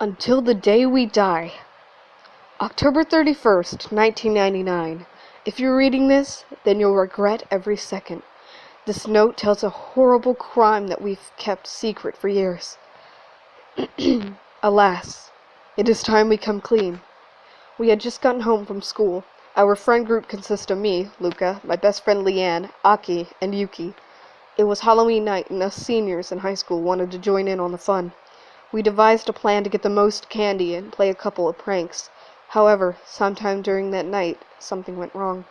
Until the day we die. October 31st, 1999. If you're reading this, then you'll regret every second. This note tells a horrible crime that we've kept secret for years. Alas, it is time we come clean. We had just gotten home from school. Our friend group consists of me, Luka, my best friend Leanne, Aki, and Yuki. It was Halloween night, and us seniors in high school wanted to join in on the fun. We devised a plan to get the most candy and play a couple of pranks. However, sometime during that night, something went wrong.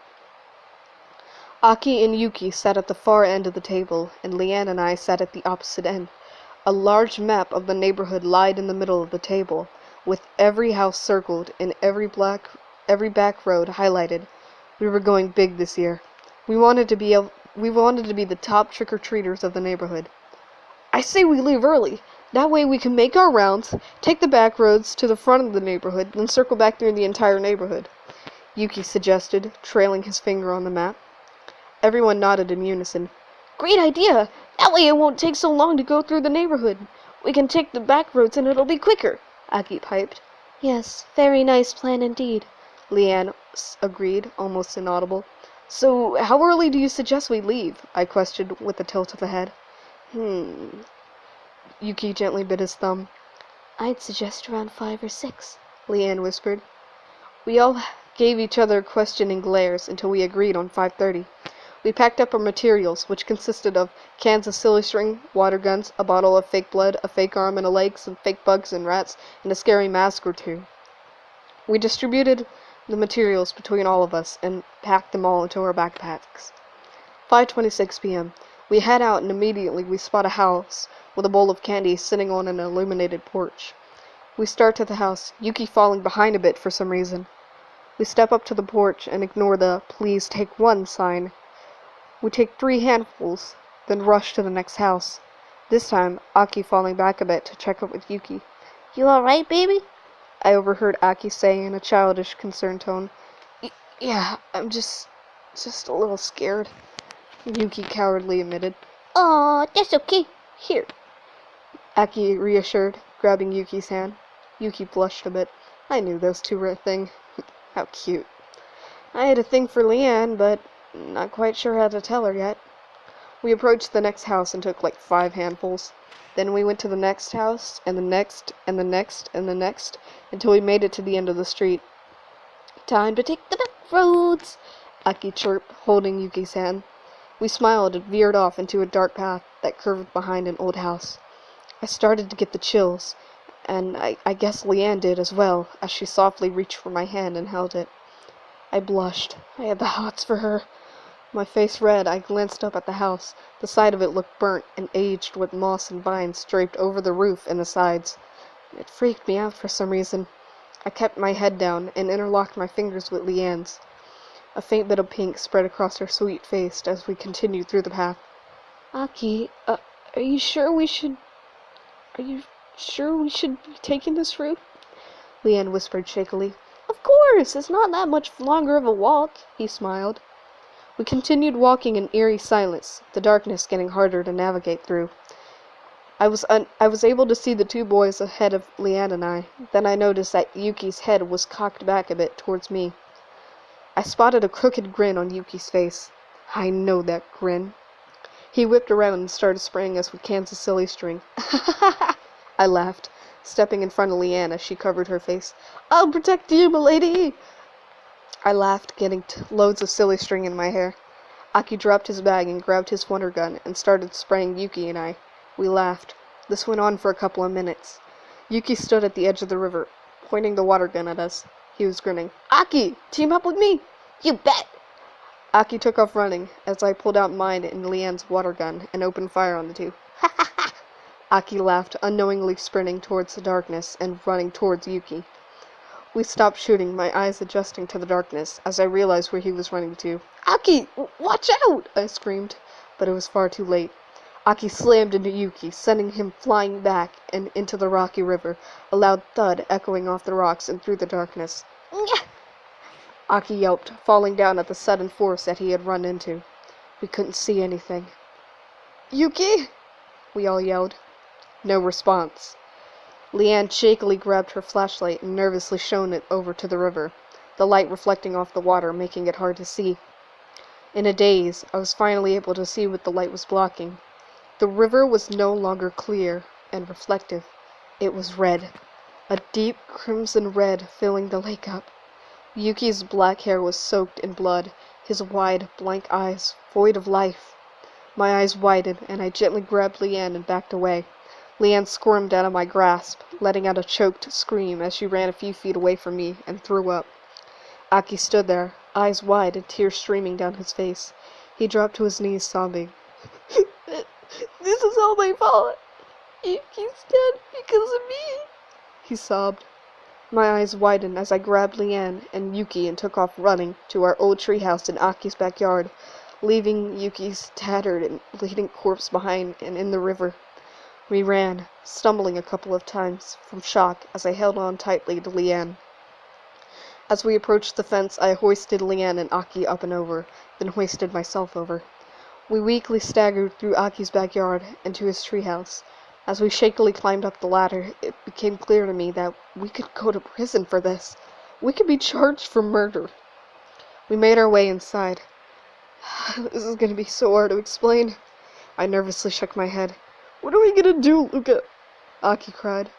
Aki and Yuki sat at the far end of the table, and Leanne and I sat at the opposite end. A large map of the neighborhood lied in the middle of the table, with every house circled and every back road highlighted. We were going big this year. We wanted to be the top trick-or-treaters of the neighborhood. I say we leave early. That way we can make our rounds, take the back roads to the front of the neighborhood, then circle back through the entire neighborhood, Yuki suggested, trailing his finger on the map. Everyone nodded in unison. Great idea! That way it won't take so long to go through the neighborhood. We can take the back roads and it'll be quicker, Aki piped. Yes, very nice plan indeed, Leanne agreed, almost inaudible. So, how early do you suggest we leave? I questioned with a tilt of the head. Yuki gently bit his thumb. I'd suggest around 5 or 6, Leanne whispered. We all gave each other questioning glares until we agreed on 5:30. We packed up our materials, which consisted of cans of silly string, water guns, a bottle of fake blood, a fake arm and a leg, some fake bugs and rats, and a scary mask or two. We distributed the materials between all of us and packed them all into our backpacks. 5:26 p.m. We head out and immediately we spot a house with a bowl of candy sitting on an illuminated porch. We start to the house, Yuki falling behind a bit for some reason. We step up to the porch and ignore the "Please take one" sign. We take 3 handfuls, then rush to the next house. This time, Aki falling back a bit to check up with Yuki. You alright, baby? I overheard Aki say in a childish, concerned tone. Yeah, I'm just a little scared, Yuki cowardly admitted. Aw, that's okay. Here. Aki reassured, grabbing Yuki's hand. Yuki blushed a bit. I knew those two were a thing. How cute. I had a thing for Leanne, but not quite sure how to tell her yet. We approached the next house and took like 5 handfuls. Then we went to the next house, and the next, and the next, and the next, until we made it to the end of the street. Time to take the back roads, Aki chirped, holding Yuki's hand. We smiled and veered off into a dark path that curved behind an old house. I started to get the chills, and I guess Leanne did as well, as she softly reached for my hand and held it. I blushed. I had the hots for her. My face red, I glanced up at the house. The side of it looked burnt and aged with moss and vines draped over the roof and the sides. It freaked me out for some reason. I kept my head down and interlocked my fingers with Leanne's. A faint bit of pink spread across her sweet face as we continued through the path. Aki, are you sure we should be taking this route? Leanne whispered shakily. Of course, it's not that much longer of a walk, he smiled. We continued walking in eerie silence, the darkness getting harder to navigate through. I was able to see the 2 boys ahead of Leanne and I. Then I noticed that Yuki's head was cocked back a bit towards me. I spotted a crooked grin on Yuki's face. I know that grin. He whipped around and started spraying us with cans of silly string. I laughed, stepping in front of Leanne as she covered her face. I'll protect you, milady! I laughed, getting loads of silly string in my hair. Aki dropped his bag and grabbed his wonder gun and started spraying Yuki and I. We laughed. This went on for a couple of minutes. Yuki stood at the edge of the river, pointing the water gun at us. He was grinning. Aki, team up with me! You bet! Aki took off running as I pulled out mine and Leanne's water gun and opened fire on the 2. Ha ha ha! Aki laughed, unknowingly sprinting towards the darkness and running towards Yuki. We stopped shooting, my eyes adjusting to the darkness, as I realized where he was running to. Aki, watch out! I screamed, but it was far too late. Aki slammed into Yuki, sending him flying back and into the rocky river, a loud thud echoing off the rocks and through the darkness. Nyah! Aki yelped, falling down at the sudden force that he had run into. We couldn't see anything. Yuki! We all yelled. No response. Leanne shakily grabbed her flashlight and nervously shone it over to the river, the light reflecting off the water, making it hard to see. In a daze, I was finally able to see what the light was blocking. The river was no longer clear and reflective. It was red, a deep crimson red filling the lake up. Yuki's black hair was soaked in blood, his wide, blank eyes void of life. My eyes widened, and I gently grabbed Leanne and backed away. Leanne squirmed out of my grasp, letting out a choked scream as she ran a few feet away from me and threw up. Aki stood there, eyes wide and tears streaming down his face. He dropped to his knees, sobbing. This is all my fault. Yuki's dead because of me, he sobbed. My eyes widened as I grabbed Leanne and Yuki and took off running to our old treehouse in Aki's backyard, leaving Yuki's tattered and bleeding corpse behind and in the river. We ran, stumbling a couple of times from shock as I held on tightly to Leanne. As we approached the fence, I hoisted Leanne and Aki up and over, then hoisted myself over. We weakly staggered through Aki's backyard and to his treehouse. As we shakily climbed up the ladder, it became clear to me that we could go to prison for this. We could be charged for murder. We made our way inside. This is going to be so hard to explain. I nervously shook my head. What are we going to do, Luka? Aki cried.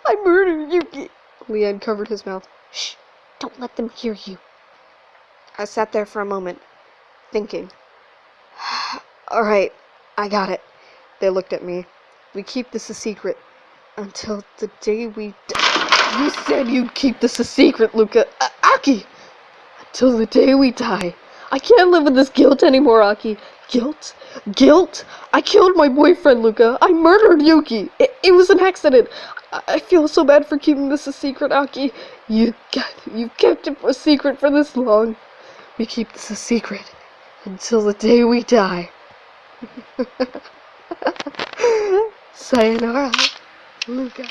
I murdered Yuki. Leanne covered his mouth. Shh, don't let them hear you. I sat there for a moment, thinking. Alright, I got it. They looked at me. We keep this a secret until the day we die. You said you'd keep this a secret, Luka. Aki! Until the day we die. I can't live with this guilt anymore, Aki. Guilt? Guilt? I killed my boyfriend, Luka. I murdered Yuki. It was an accident. I feel so bad for keeping this a secret, Aki. You've kept it a secret for this long. We keep this a secret until the day we die. Sayonara, Luka.